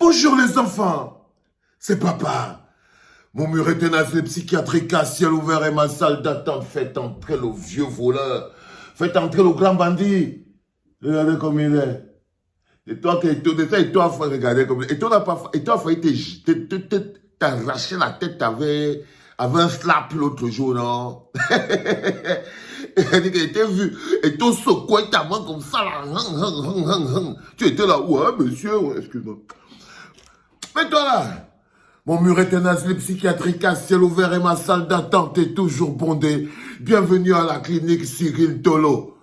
Bonjour les enfants, c'est papa. Mon mur est un asile psychiatrique à ciel ouvert et ma salle d'attente. Faites entrer le vieux voleur. Faites entrer le grand bandit. Regardez comme il est. Et toi, regardez comme il est. Et toi, failli t'arracher la tête avec un slap l'autre jour, non? Il était vu. Et toi, secoué ta main comme ça, là. Tu étais là, ouais, monsieur, excuse-moi. Mais toi là, mon mur est un asile psychiatrique à ciel ouvert et ma salle d'attente est toujours bondée. Bienvenue à la clinique Cyril Tolo.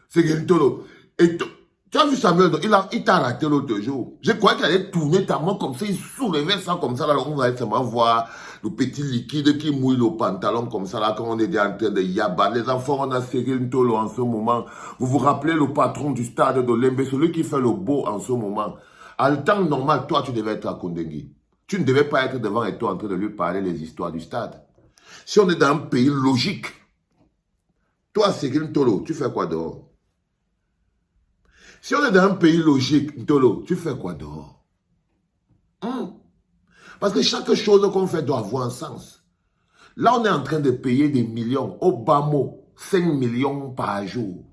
Cyril Tolo. Et tu as vu Samuel, il t'a raté l'autre jour. Je croyais qu'il allait tourner ta main comme ça, il soulevait ça comme ça. Là, on va seulement voir le petit liquide qui mouille le pantalon comme ça, là, quand on était en train de yabat. Les enfants, on a Cyril Tolo en ce moment. Vous vous rappelez le patron du stade de Lembe, celui qui fait le beau en ce moment. À le temps normal, toi, tu devais être à Kondengui. Tu ne devais pas être devant et toi en train de lui parler les histoires du stade. Si on est dans un pays logique, toi, Cyril Tolo, tu fais quoi dehors? Si on est dans un pays logique, Tolo, tu fais quoi dehors? Parce que chaque chose qu'on fait doit avoir un sens. Là, on est en train de payer des millions. Au bas mot, 5 millions par jour.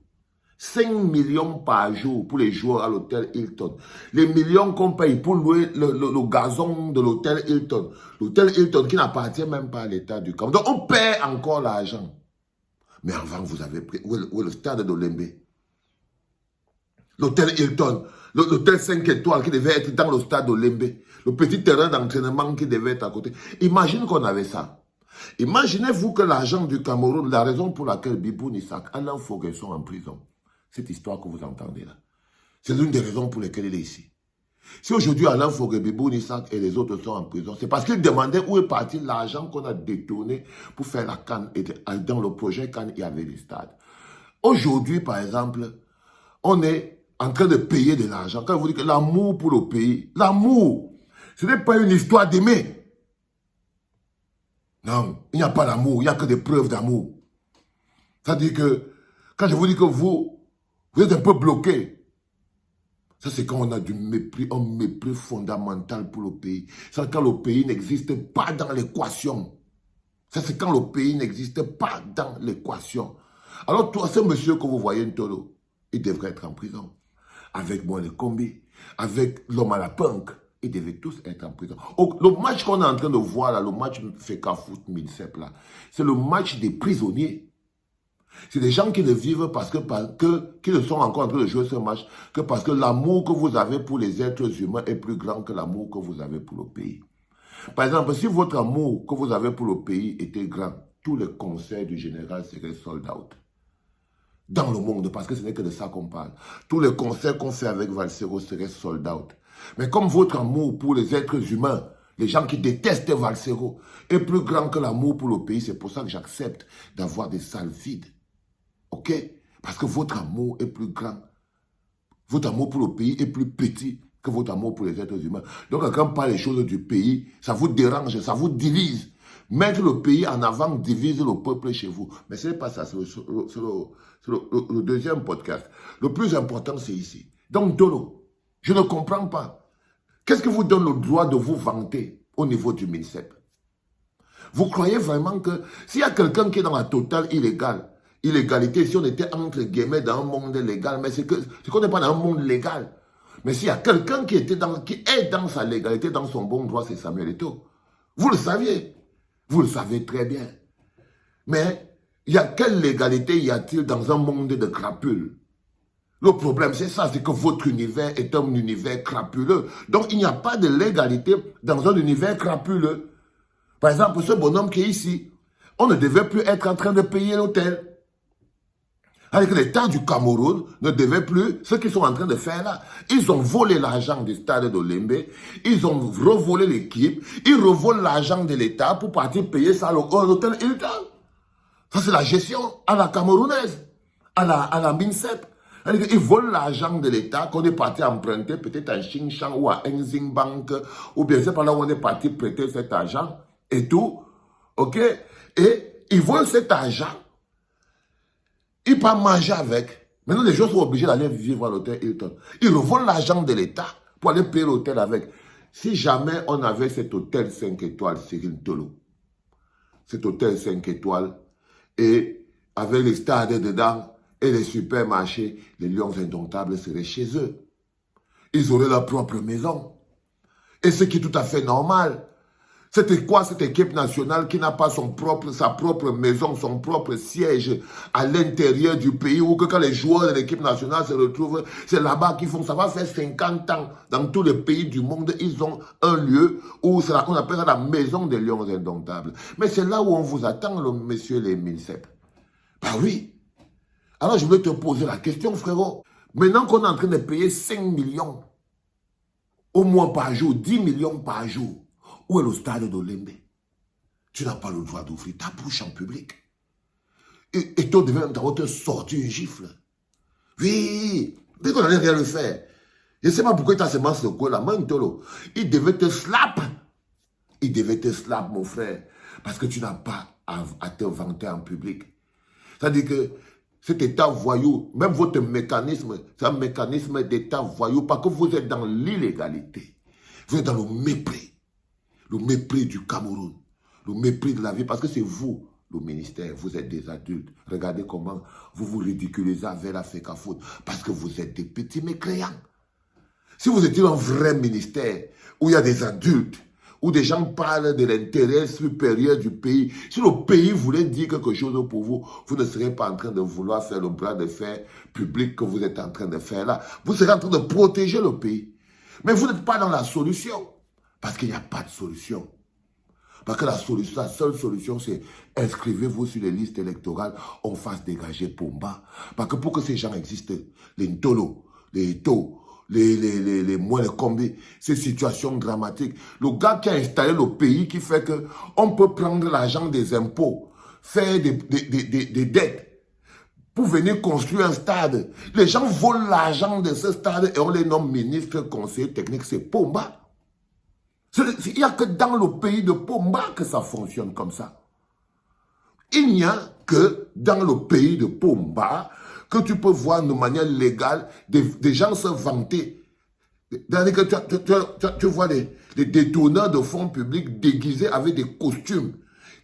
5 millions par jour pour les joueurs à l'hôtel Hilton. Les millions qu'on paye pour louer le gazon de l'hôtel Hilton. L'hôtel Hilton qui n'appartient même pas à l'État du Cameroun. Donc on paie encore l'argent. Mais avant, vous avez pris... Où est le stade de Lembe? L'hôtel Hilton. L'hôtel 5 étoiles qui devait être dans le stade de Lembe. Le petit terrain d'entraînement qui devait être à côté. Imagine qu'on avait ça. Imaginez-vous que l'argent du Cameroun, la raison pour laquelle Bibou Nissak, Alain Foguet sont en prison. Cette histoire que vous entendez là. C'est l'une des raisons pour lesquelles il est ici. Si aujourd'hui Alain Foguet, Bibou Nissak et les autres sont en prison, c'est parce qu'ils demandaient où est parti l'argent qu'on a détourné pour faire la CAN. Et dans le projet CAN, il y avait des stades. Aujourd'hui, par exemple, on est en train de payer de l'argent. Quand je vous dis que l'amour pour le pays, l'amour, ce n'est pas une histoire d'aimer. Non, il n'y a pas d'amour, il n'y a que des preuves d'amour. Ça veut dire que, quand je vous dis que vous êtes un peu bloqué. Ça, c'est quand on a du mépris, un mépris fondamental pour le pays. C'est quand le pays n'existe pas dans l'équation. Ça, c'est quand le pays n'existe pas dans l'équation. Alors, toi, ce monsieur que vous voyez, Ntolo, il devrait être en prison. Avec moi, le combi, avec l'homme à la punk, ils devaient tous être en prison. Le match qu'on est en train de voir là, le match Feka Foot Minsep là, c'est le match des prisonniers. C'est des gens qui ne vivent qui ne sont encore en train de jouer ce match que parce que l'amour que vous avez pour les êtres humains est plus grand que l'amour que vous avez pour le pays. Par exemple, si votre amour que vous avez pour le pays était grand, tous les concerts du général seraient sold out. Dans le monde, parce que ce n'est que de ça qu'on parle. Tous les concerts qu'on fait avec Valsero seraient sold out. Mais comme votre amour pour les êtres humains, les gens qui détestent Valsero, est plus grand que l'amour pour le pays, c'est pour ça que j'accepte d'avoir des salles vides. Ok? Parce que votre amour est plus grand. Votre amour pour le pays est plus petit que votre amour pour les êtres humains. Donc, quand on parle des choses du pays, ça vous dérange, ça vous divise. Mettre le pays en avant divise le peuple chez vous. Mais ce n'est pas ça, c'est le deuxième podcast. Le plus important, c'est ici. Donc, Dolo, je ne comprends pas. Qu'est-ce qui vous donne le droit de vous vanter au niveau du MINSEP? Vous croyez vraiment que s'il y a quelqu'un qui est dans la totale illégalité, si on était entre guillemets dans un monde légal, mais c'est qu'on n'est pas dans un monde légal. Mais s'il y a quelqu'un qui est dans sa légalité, dans son bon droit, c'est Samuel Eto'o. Vous le saviez. Vous le savez très bien. Mais quelle légalité y a-t-il dans un monde de crapules? Le problème, c'est ça, c'est que votre univers est un univers crapuleux. Donc, il n'y a pas de légalité dans un univers crapuleux. Par exemple, ce bonhomme qui est ici, on ne devait plus être en train de payer l'hôtel. Avec l'État du Cameroun ne devait plus, ce qu'ils sont en train de faire là. Ils ont volé l'argent du stade de Lembe, ils ont revolé l'équipe, ils revolent l'argent de l'État pour partir payer ça à l'hôtel Hilton. Ça, c'est la gestion à la camerounaise, à la MINSEP. Ils volent l'argent de l'État qu'on est parti emprunter, peut-être à Xinjiang ou à Exim Bank, ou bien c'est par là où on est parti prêter cet argent et tout. Ok? Et ils volent cet argent. Ils ne peuvent pas manger avec. Maintenant, les gens sont obligés d'aller vivre à l'hôtel Hilton. Ils revolent l'argent de l'État pour aller payer l'hôtel avec. Si jamais on avait cet hôtel 5 étoiles, Cyril Tolo, cet hôtel 5 étoiles, et avec les stades dedans et les supermarchés, les Lions indomptables seraient chez eux. Ils auraient leur propre maison. Et ce qui est tout à fait normal. C'était quoi cette équipe nationale qui n'a pas sa propre maison, son propre siège à l'intérieur du pays, ou que quand les joueurs de l'équipe nationale se retrouvent, c'est là-bas qu'ils font. Ça va faire 50 ans. Dans tous les pays du monde, ils ont un lieu où on appelle ça la maison des Lions indomptables. Mais c'est là où on vous attend, messieurs les MINSEP. Ben oui. Alors je voulais te poser la question, frérot. Maintenant qu'on est en train de payer 5 millions, au moins par jour, 10 millions par jour, où est le stade d'Olembe? Tu n'as pas le droit d'ouvrir ta bouche en public. Et toi, devais même te sortir une gifle. Oui, dès qu'on n'allait rien le faire. Je ne sais pas pourquoi il t'a seulement secoué la main, Tolo. Il devait te slap. Il devait te slap, mon frère. Parce que tu n'as pas à te vanter en public. C'est-à-dire que cet état voyou, même votre mécanisme, c'est un mécanisme d'état voyou, parce que vous êtes dans l'illégalité. Vous êtes dans le mépris. Le mépris du Cameroun, le mépris de la vie, parce que c'est vous, le ministère, vous êtes des adultes. Regardez comment vous vous ridiculisez avec la FECAFOOT, parce que vous êtes des petits mécréants. Si vous étiez un vrai ministère, où il y a des adultes, où des gens parlent de l'intérêt supérieur du pays, si le pays voulait dire quelque chose pour vous, vous ne serez pas en train de vouloir faire le bras de fer public que vous êtes en train de faire là. Vous serez en train de protéger le pays. Mais vous n'êtes pas dans la solution. Parce qu'il n'y a pas de solution. Parce que la seule solution, c'est inscrivez-vous sur les listes électorales, on fasse dégager Pomba. Parce que pour que ces gens existent, les Ntolo, les Eto, les moins les combis, ces situations dramatiques. Le gars qui a installé le pays qui fait qu'on peut prendre l'argent des impôts, faire des dettes, pour venir construire un stade. Les gens volent l'argent de ce stade et on les nomme ministres, conseillers techniques, c'est Pomba. Il n'y a que dans le pays de Pomba que ça fonctionne comme ça. Il n'y a que dans le pays de Pomba que tu peux voir de manière légale des gens se vanter. Tu vois les détourneurs de fonds publics déguisés avec des costumes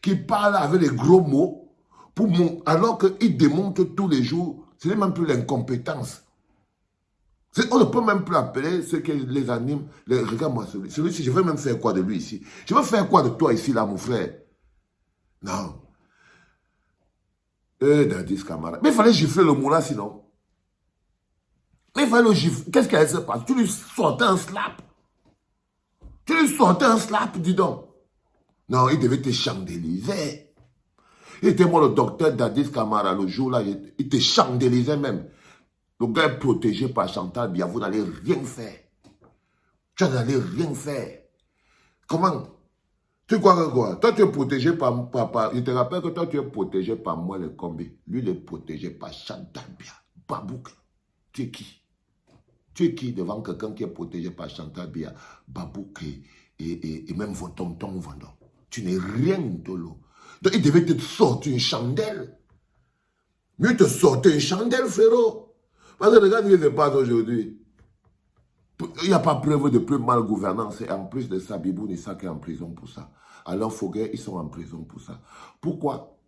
qui parlent avec des gros mots alors qu'ils démontrent tous les jours. Ce n'est même plus l'incompétence. On ne peut même plus appeler ceux qui les animent. Regarde-moi celui-ci, je vais même faire quoi de lui ici? Je vais faire quoi de toi ici, là, mon frère? Non. Dadis Camara. Mais il fallait gifler le moulin sinon. Mais il fallait le gifler. Qu'est-ce qu'elle se passe? Tu lui sortais un slap. Tu lui sortais un slap, dis donc. Non, il devait te chandéliser. Il était moi le docteur Dadis Camara le jour-là, il te chandélisait même. Le gars est protégé par Chantal Biya, vous n'allez rien faire. Tu n'allais rien faire. Comment? Tu crois que quoi? Toi, tu es protégé par... Je te rappelle que toi, tu es protégé par moi, le combi. Lui, il est protégé par Chantal Biya. Babouk. Tu es qui? Tu es qui devant quelqu'un qui est protégé par Chantal Biya, Babouk et même vos tontons vendant? Tu n'es rien de l'eau. Donc, il devait te sortir une chandelle. Mieux te sortir une chandelle, frérot. Parce que regarde ce qui se passe aujourd'hui. Il n'y a pas preuve de plus mal gouvernance. Et en plus de ça, Bibou Nissa qui est en prison pour ça. Alors Foguet, ils sont en prison pour ça. Pourquoi?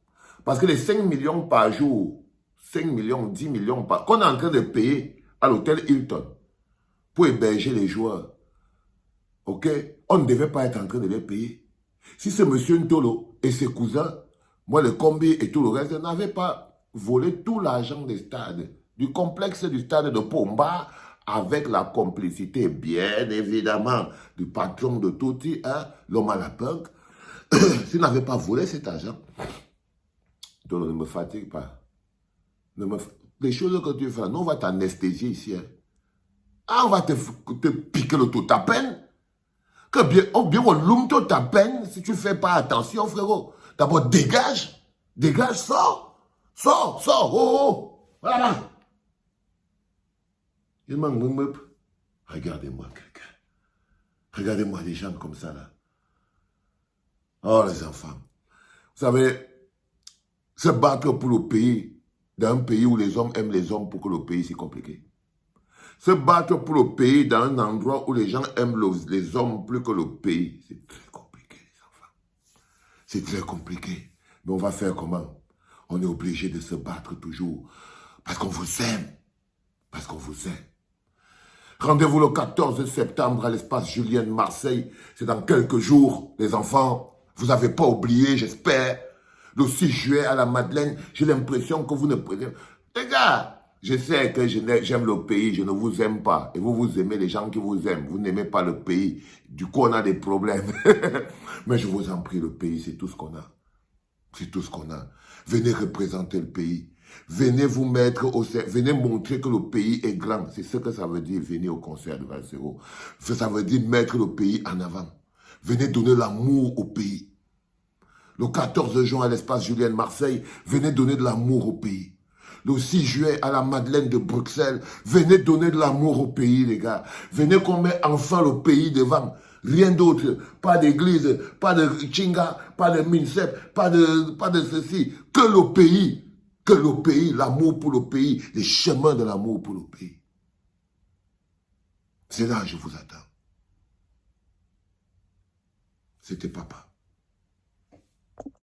Parce que les 5 millions par jour, 5 millions, 10 millions par... qu'on est en train de payer à l'hôtel Hilton pour héberger les joueurs, ok? On ne devait pas être en train de les payer. Si ce monsieur Ntolo et ses cousins, moi le combi et tout le reste, n'avaient pas volé tout l'argent des stades, du complexe du stade de Pomba, avec la complicité, bien évidemment, du patron de Touti, hein, l'homme à la punk, s'il n'avait pas volé cet argent, donc ne me fatigue pas. Les choses que tu fais, nous, on va t'anesthésier ici. Hein. Ah, on va te piquer le tout ta peine. Que bien, on loum tout ta peine si tu ne fais pas attention, frérot. D'abord, dégage. Dégage, sors. Sors, sors. Oh, oh. Voilà. Regardez-moi quelqu'un. Regardez-moi des gens comme ça, là. Oh, les enfants. Vous savez, se battre pour le pays, dans un pays où les hommes aiment les hommes pour que le pays soit compliqué. Se battre pour le pays dans un endroit où les gens aiment les hommes plus que le pays, c'est très compliqué, les enfants. C'est très compliqué. Mais on va faire comment? On est obligé de se battre toujours. Parce qu'on vous aime. Parce qu'on vous aime. Rendez-vous le 14 septembre à l'espace Julien de Marseille. C'est dans quelques jours, les enfants. Vous n'avez pas oublié, j'espère. Le 6 juillet à la Madeleine, j'ai l'impression que vous ne prenez... Les gars, je sais que j'aime le pays, je ne vous aime pas. Et vous, vous aimez les gens qui vous aiment. Vous n'aimez pas le pays. Du coup, on a des problèmes. Mais je vous en prie, le pays, c'est tout ce qu'on a. C'est tout ce qu'on a. Venez représenter le pays. Venez vous mettre venez montrer que le pays est grand. C'est ce que ça veut dire, venir au concert de Valsero. Ça veut dire mettre le pays en avant. Venez donner l'amour au pays. Le 14 juin à l'espace Julien de Marseille, venez donner de l'amour au pays. Le 6 juillet à la Madeleine de Bruxelles, venez donner de l'amour au pays, les gars. Venez qu'on mette enfin le pays devant. Rien d'autre. Pas d'église, pas de chinga, pas de mincep, pas de ceci. Que le pays, l'amour pour le pays, les chemins de l'amour pour le pays. C'est là que je vous attends. C'était papa.